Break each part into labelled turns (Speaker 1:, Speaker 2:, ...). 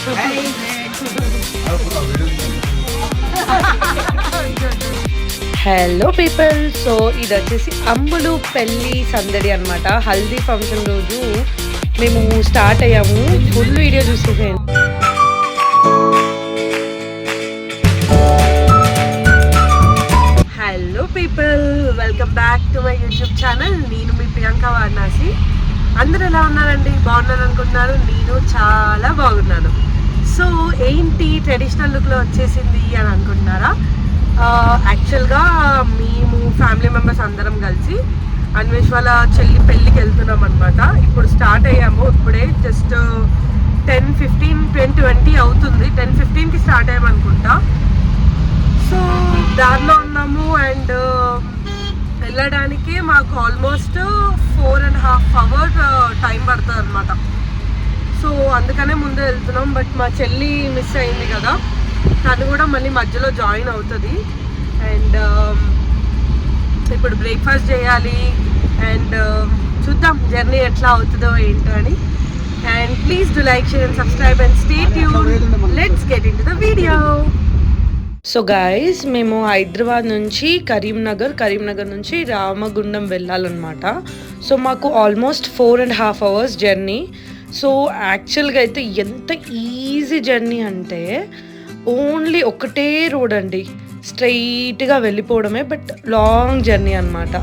Speaker 1: Hello people, so ఇది వచ్చేసి అంబులు పెళ్ళి సందడి అనమాట. హల్దీ ఫంక్షన్ రోజు మేము స్టార్ట్ అయ్యాము. ఫుల్ వీడియో చూసేసాను. Hello people, welcome back to my YouTube channel. నేను మీ ప్రియాంక వారణాసి. అందరూ ఎలా ఉన్నారండి? బాగున్నాను అనుకుంటున్నారు. నేను చాలా బాగున్నాను. సో ఏంటి ట్రెడిషనల్ లుక్లో వచ్చేసింది అని అనుకుంటున్నారా? యాక్చువల్గా మేము ఫ్యామిలీ మెంబర్స్ అందరం కలిసి అన్వేష్ వాళ్ళ చెల్లి పెళ్ళికి వెళ్తున్నాం అనమాట. ఇప్పుడు స్టార్ట్ అయ్యాము. ఇప్పుడే జస్ట్ 10:15 అవుతుంది. 10:15కి స్టార్ట్ అయ్యాము అనుకుంటా. సో దారిలో ఉన్నాము అండ్ వెళ్ళడానికి మాకు ఆల్మోస్ట్ 4.5 hours టైం పడుతుంది అనమాట. సో అందుకనే ముందే వెళ్తున్నాం. బట్ మా చెల్లి మిస్ అయింది కదా, తను కూడా మళ్ళీ మధ్యలో జాయిన్ అవుతుంది. అండ్ ఇప్పుడు బ్రేక్ఫాస్ట్ చేయాలి అండ్ చూద్దాం జర్నీ ఎట్లా అవుతుందో ఏంటో అని. And please do like, share and subscribe and stay tuned. Let's get into the video. So guys, మేము హైదరాబాద్ నుంచి కరీంనగర్ నుంచి రామగుండం వెళ్ళాలన్నమాట. సో మాకు ఆల్మోస్ట్ 4.5 hours జర్నీ. సో యాక్చువల్గా అయితే ఎంత ఈజీ జర్నీ అంటే ఓన్లీ ఒకటే రోడ్ అండి, స్ట్రైట్గా వెళ్ళిపోవడమే. బట్ లాంగ్ జర్నీ అనమాట.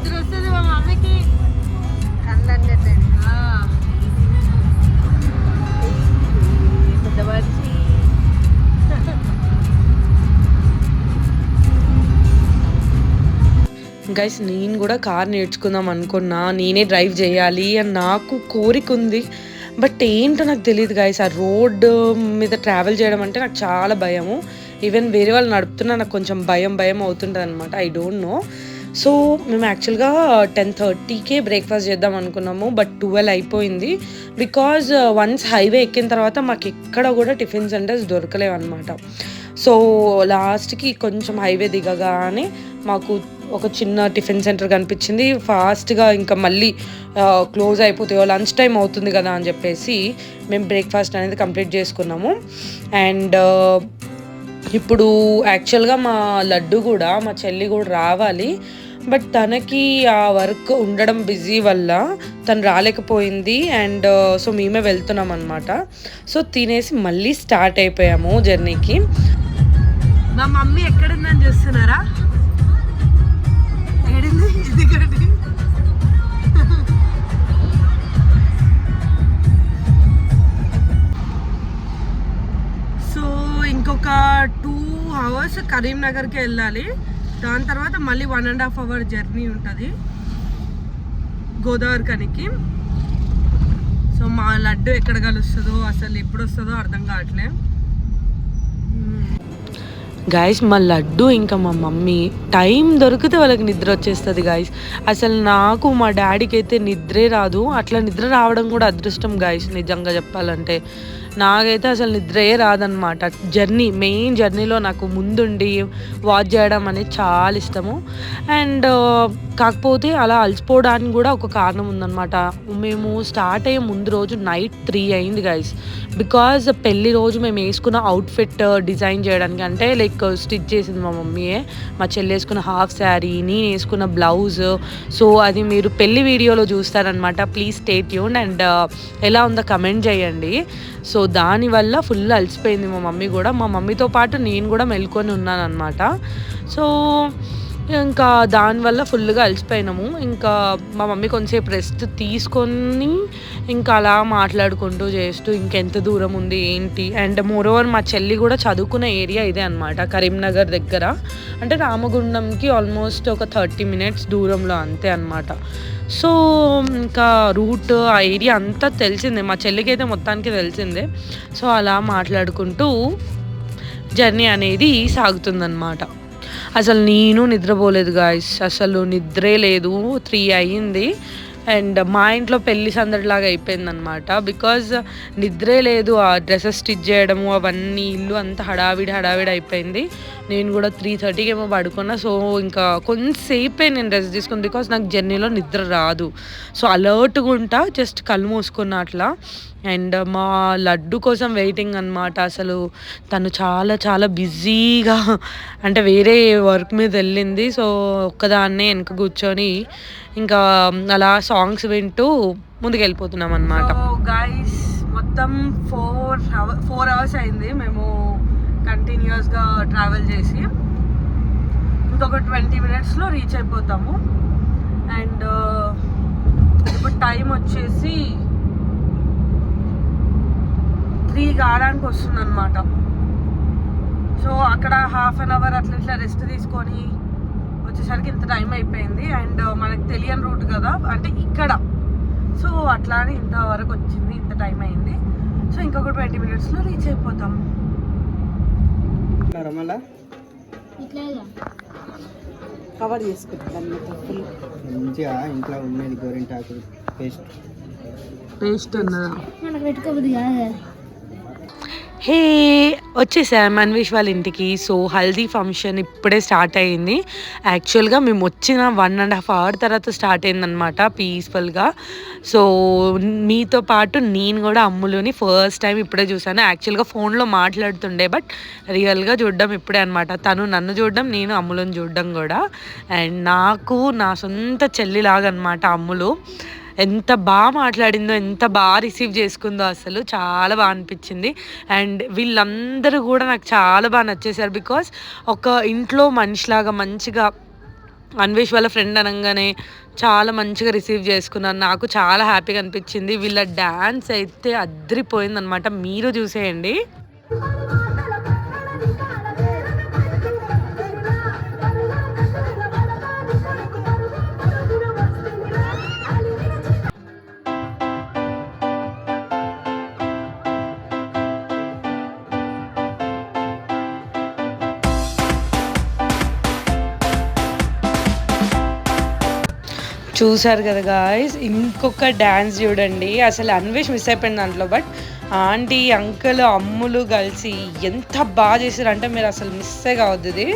Speaker 1: గైస్, నేను కూడా కార్ నేర్చుకుందాం అనుకున్నా, నేనే డ్రైవ్ చేయాలి అని నాకు కోరిక ఉంది. బట్ ఏంటో నాకు తెలియదు గైస్, ఆ రోడ్ మీద ట్రావెల్ చేయడం అంటే నాకు చాలా భయము. ఈవెన్ వేరే వాళ్ళు నడుపుతున్నా నాకు కొంచెం భయం అవుతుంటుంది అనమాట. I don't know. సో మేము యాక్చువల్గా 10:30కే బ్రేక్ఫాస్ట్ చేద్దాం అనుకున్నాము. బట్ 12 అయిపోయింది. బికాజ్ వన్స్ హైవే ఎక్కిన తర్వాత మాకు ఎక్కడ కూడా టిఫిన్ సెంటర్స్ దొరకలేవు అనమాట. సో లాస్ట్కి కొంచెం హైవే దిగగానే మాకు ఒక చిన్న టిఫిన్ సెంటర్ కనిపించింది. ఫాస్ట్గా ఇంకా మళ్ళీ క్లోజ్ అయిపోతాయో, లంచ్ టైం అవుతుంది కదా అని చెప్పేసి మేము బ్రేక్ఫాస్ట్ అనేది కంప్లీట్ చేసుకున్నాము. అండ్ ఇప్పుడు యాక్చువల్గా మా లడ్డు కూడా, మా చెల్లి కూడా రావాలి. బట్ తనకి ఆ వర్క్ ఉండడం బిజీ వల్ల తను రాలేకపోయింది. అండ్ సో మేమే వెళ్తున్నాం అనమాట. సో తినేసి మళ్ళీ స్టార్ట్ అయిపోయాము జర్నీకి. మా మమ్మీ ఎక్కడుందని చూస్తున్నారా? సో ఇంకొక 2 hours కరీంనగర్కి వెళ్ళాలి. దాని తర్వాత మళ్ళీ 1.5 hour జర్నీ ఉంటుంది గోదావరి కనికి. సో మా లడ్డు ఎక్కడ కలుస్తుందో, అసలు ఎప్పుడు వస్తుందో అర్థం కావట్లే. గాయస్, మా లడ్డు ఇంకా మా మమ్మీ టైం దొరికితే వాళ్ళకి నిద్ర వచ్చేస్తుంది గాయస్. అసలు నాకు మా డాడీకి అయితే నిద్రే రాదు. అట్లా నిద్ర రావడం కూడా అదృష్టం గాయస్, నిజంగా చెప్పాలంటే. నాకైతే అసలు నిద్రే రాదనమాట. మెయిన్ జర్నీలో నాకు ముందుండి వాచ్ చేయడం అనేది చాలా ఇష్టము. అండ్ కాకపోతే అలా అలసిపోవడానికి కూడా ఒక కారణం ఉందన్నమాట. మేము స్టార్ట్ అయ్యే ముందు రోజు నైట్ 3 అయింది గైస్. బికాజ్ పెళ్లి రోజు మేము వేసుకున్న అవుట్ఫిట్ డిజైన్ చేయడానికి, అంటే లైక్ స్టిచ్ చేసింది మా మమ్మీయే. మా చెల్లి వేసుకున్న హాఫ్ శారీ, నేను వేసుకున్న బ్లౌజ్. సో అది మీరు పెళ్లి వీడియోలో చూస్తారనమాట. ప్లీజ్ స్టే ట్యూన్డ్ అండ్ ఎలా ఉందో కమెంట్ చేయండి. సో దానివల్ల ఫుల్ అలసిపోయింది మా మమ్మీ కూడా. మా మమ్మీతో పాటు నేను కూడా మెలుకొని ఉన్నాను అనమాట. సో ఇంకా దానివల్ల ఫుల్గా అలసిపోయినాము. ఇంకా మా మమ్మీ కొంచెంసేపు రెస్ట్ తీసుకొని ఇంకా అలా మాట్లాడుకుంటూ చేస్తూ ఇంకెంత దూరం ఉంది ఏంటి. అండ్ మోరోవర్ మా చెల్లి కూడా చదువుకునే ఏరియా ఇదే అనమాట, కరీంనగర్ దగ్గర. అంటే రామగుండంకి ఆల్మోస్ట్ ఒక 30 minutes దూరంలో అంతే అనమాట. సో ఇంకా రూట్, ఆ ఏరియా అంతా తెలిసిందే, మా చెల్లికి అయితే మొత్తానికి తెలిసిందే. సో అలా మాట్లాడుకుంటూ జర్నీ అనేది సాగుతుందన్నమాట. అసలు నేను నిద్రపోలేదు గాయస్, అసలు నిద్రే లేదు. 3 అయ్యింది. అండ్ మా ఇంట్లో పెళ్లి సందడిలాగా అయిపోయిందనమాట. బికాజ్ నిద్రే లేదు, ఆ డ్రెస్సెస్ స్టిచ్ చేయడము అవన్నీ, ఇల్లు అంతా హడావిడి హడావిడి అయిపోయింది. నేను కూడా 3:30కి ఏమో పడుకున్నా. సో ఇంకా కొంతసేపే నేను రెస్ట్ తీసుకుని, బికాజ్ నాకు జర్నీలో నిద్ర రాదు. సో అలర్ట్గా ఉంటా, జస్ట్ కళ్ళు మూసుకున్న అట్లా. అండ్ మా లడ్డు కోసం వెయిటింగ్ అనమాట. అసలు తను చాలా చాలా బిజీగా అంటే వేరే వర్క్ మీద వెళ్ళింది. సో ఒక్కదాన్నే వెనక కూర్చొని ఇంకా అలా సాంగ్స్ వింటూ ముందుకు వెళ్ళిపోతున్నాం అనమాట. గైస్ మొత్తం 4 అవర్స్ అయింది మేము కంటిన్యూస్గా ట్రావెల్ చేసి. ఇంకొక 20 minutesలో రీచ్ అయిపోతాము. అండ్ ఇప్పుడు టైం వచ్చేసి 3 కావడానికి వస్తుంది అనమాట. సో అక్కడ హాఫ్ అన్ అవర్ అట్లా ఇట్లా రెస్ట్ తీసుకొని వచ్చేసరికి ఇంత టైం అయిపోయింది. అండ్ మనకు తెలియని రూట్ కదా, అంటే ఇక్కడ. సో అట్లా అని ఇంతవరకు వచ్చింది, ఇంత టైం అయింది. సో ఇంకొక 20 minutesలో రీచ్ అయిపోతాం. కవర్ చేసుకుంటాం మంచిగా. ఇంట్లో ఉన్నది గోరింటాకు పేస్ట్ ఉన్నదా. హే, వచ్చేసాం అన్వేష్ వాళ్ళ ఇంటికి. సో హల్దీ ఫంక్షన్ ఇప్పుడే స్టార్ట్ అయ్యింది. యాక్చువల్గా మేము వచ్చిన 1.5 hour తర్వాత స్టార్ట్ అయిందనమాట పీస్ఫుల్గా. సో మీతో పాటు నేను కూడా అమ్ములుని ఫస్ట్ టైం ఇప్పుడే చూసాను. యాక్చువల్గా ఫోన్లో మాట్లాడుతుండే, బట్ రియల్గా చూడడం ఇప్పుడే అనమాట. తను నన్ను చూడడం, నేను అమ్ములను చూడడం కూడా. అండ్ నాకు నా సొంత చెల్లిలాగా అనమాట అమ్ములు. ఎంత బాగా మాట్లాడిందో, ఎంత బాగా రిసీవ్ చేసుకుందో, అసలు చాలా బాగా అనిపించింది. అండ్ వీళ్ళందరూ కూడా నాకు చాలా బాగా నచ్చేసారు. బికాస్ ఒక ఇంట్లో మనిషిలాగా మంచిగా అన్వేష్ వాళ్ళ ఫ్రెండ్ అనగానే చాలా మంచిగా రిసీవ్ చేసుకున్నాను. నాకు చాలా హ్యాపీగా అనిపించింది. వీళ్ళ డ్యాన్స్ అయితే అద్దరిపోయిందనమాట. మీరు చూసేయండి. చూసారు కదా గాయ్స్, ఇంకొక డ్యాన్స్ చూడండి. అసలు అన్వేష్ మిస్ అయిపోయింది దాంట్లో, బట్ ఆంటీ, అంకుల్, అమ్ములు కలిసి ఎంత బాగా చేశారు అంటే మీరు అసలు మిస్సే కావద్దు ఇది.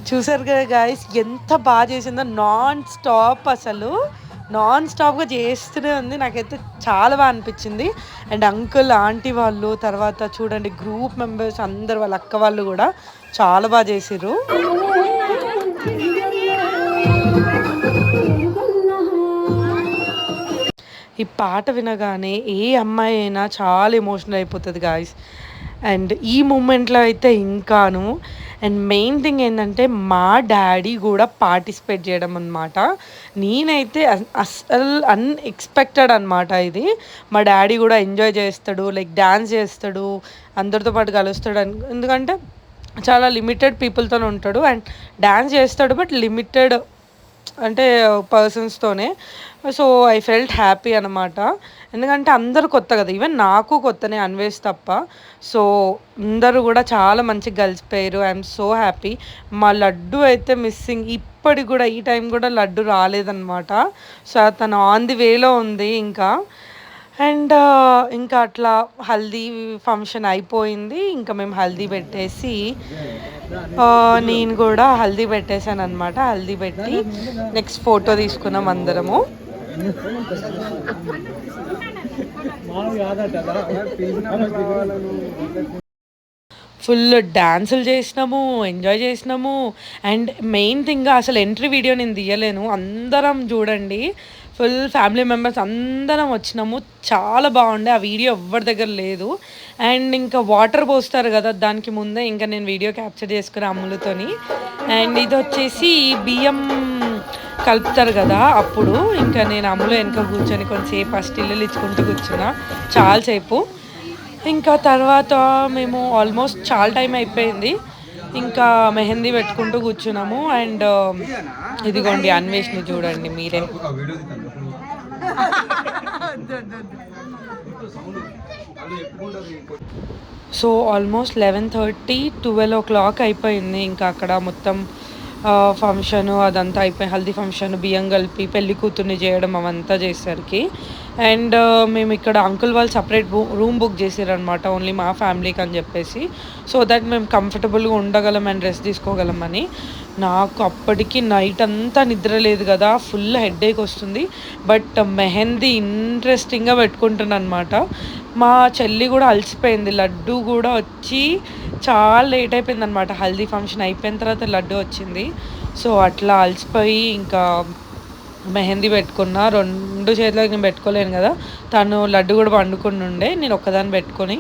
Speaker 1: చూసారు కదా గాయస్, ఎంత బాగా చేసిందో. నాన్ స్టాప్గా చేస్తూనే ఉంది. నాకైతే చాలా బాగా అనిపించింది. అండ్ అంకుల్, ఆంటీ వాళ్ళు, తర్వాత చూడండి గ్రూప్ మెంబర్స్ అందరు, వాళ్ళ అక్క వాళ్ళు కూడా చాలా బాగా చేసిర్రు. ఈ పాట వినగానే ఏ అమ్మాయి అయినా చాలా ఎమోషనల్ అయిపోతుంది గాయస్. అండ్ ఈ మూమెంట్లో అయితే ఇంకాను. అండ్ మెయిన్ థింగ్ ఏంటంటే మా డాడీ కూడా పార్టిసిపేట్ చేయడం అనమాట. నేనైతే అసలు అన్ఎక్స్పెక్టెడ్ అనమాట ఇది. మా డాడీ కూడా ఎంజాయ్ చేస్తాడు, లైక్ డ్యాన్స్ చేస్తాడు, అందరితో పాటు కలుస్తాడు. ఎందుకంటే చాలా లిమిటెడ్ పీపుల్తో ఉంటాడు అండ్ డ్యాన్స్ చేస్తాడు, బట్ లిమిటెడ్ అంటే పర్సన్స్తోనే. సో ఐ ఫెల్ట్ హ్యాపీ అనమాట. ఎందుకంటే అందరూ కొత్త కదా, ఈవెన్ నాకు కొత్తనే, అన్వేష్ తప్ప. సో అందరూ కూడా చాలా మంచిగా కలిసిపోయారు. I'm so happy. మా లడ్డు అయితే మిస్సింగ్. ఇప్పటికి కూడా ఈ టైం కూడా లడ్డు రాలేదన్నమాట. సో తను ఆన్ ది వేలో ఉంది ఇంకా. అండ్ ఇంకా అట్లా హల్దీ ఫంక్షన్ అయిపోయింది. ఇంకా మేము హల్దీ పెట్టేసి నేను కూడా హల్దీ పెట్టేశాను అనమాట. హల్దీ పెట్టి నెక్స్ట్ ఫోటో తీసుకున్నాం అందరము. ఫుల్ డాన్సులు చేసినాము, ఎంజాయ్ చేసినాము. అండ్ మెయిన్ థింగ్ అసలు ఎంట్రీ వీడియో నేను తీయలేను. అందరం చూడండి, ఫుల్ ఫ్యామిలీ మెంబర్స్ అందరం వచ్చినాము. చాలా బాగుండే. ఆ వీడియో ఎవరి దగ్గర లేదు. అండ్ ఇంకా వాటర్ పోస్తారు కదా, దానికి ముందే ఇంకా నేను వీడియో క్యాప్చర్ చేసుకుని అమ్ములతోని. అండ్ ఇది వచ్చేసి బియ్యం కలుపుతారు కదా, అప్పుడు ఇంకా నేను అమ్ములు వెనక కూర్చొని కొంచెంసేపు ఆ స్టిల్లు ఇచ్చుకుంటూ కూర్చున్నా చాలాసేపు. ఇంకా తర్వాత మేము ఆల్మోస్ట్ చాలా టైం అయిపోయింది. ఇంకా మెహందీ పెట్టుకుంటూ కూర్చున్నాము. అండ్ ఇదిగోండి అన్వేష్ని చూడండి మీరే. సో ఆల్మోస్ట్ 11:30 12 o'clock అయిపోయింది. ఇంకా అక్కడ మొత్తం ఫంక్షను అదంతా అయిపోయి, హల్దీ ఫంక్షన్, బియ్యం కలిపి పెళ్లి కూతుర్ని చేయడం అవంతా చేసేసరికి. అండ్ మేము ఇక్కడ అంకుల్ వాళ్ళు సపరేట్ రూమ్ బుక్ చేసారనమాట, ఓన్లీ మా ఫ్యామిలీకి అని చెప్పేసి. సో దట్ మేము కంఫర్టబుల్గా ఉండగలం అండ్ రెస్ట్ తీసుకోగలమని. నాకు అప్పటికి నైట్ అంతా నిద్ర లేదు కదా, ఫుల్ హెడేక్ వస్తుంది. బట్ మెహందీ ఇంట్రెస్టింగ్గా పెట్టుకుంటున్నాను అనమాట. మా చెల్లి కూడా అలసిపోయింది. లడ్డు కూడా వచ్చి చాలా లేట్ అయిపోయింది అనమాట. హల్దీ ఫంక్షన్ అయిపోయిన తర్వాత లడ్డు వచ్చింది. సో అట్లా అలసిపోయి ఇంకా మెహందీ పెట్టుకున్నా. 2 చేతులకు నేను పెట్టుకోలేను కదా, తను లడ్డు కూడా వండుకుని ఉండే, నేను ఒక్కదాన్ని పెట్టుకొని.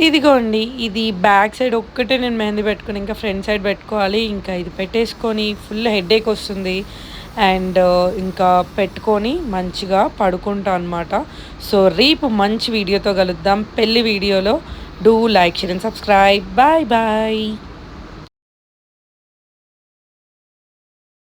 Speaker 1: ఇదిగోండి ఇది బ్యాక్ సైడ్ ఒక్కటే నేను మెహందీ పెట్టుకుని, ఇంకా ఫ్రంట్ సైడ్ పెట్టుకోవాలి. ఇంకా ఇది పెట్టేసుకొని ఫుల్ హెడేక్ వస్తుంది. అండ్ ఇంకా పెట్టుకొని మంచిగా పడుకుంటా అనమాట. సో రేపు మంచి వీడియోతో కలుద్దాం, పెళ్లి వీడియోలో. Do like, share and subscribe. Bye bye.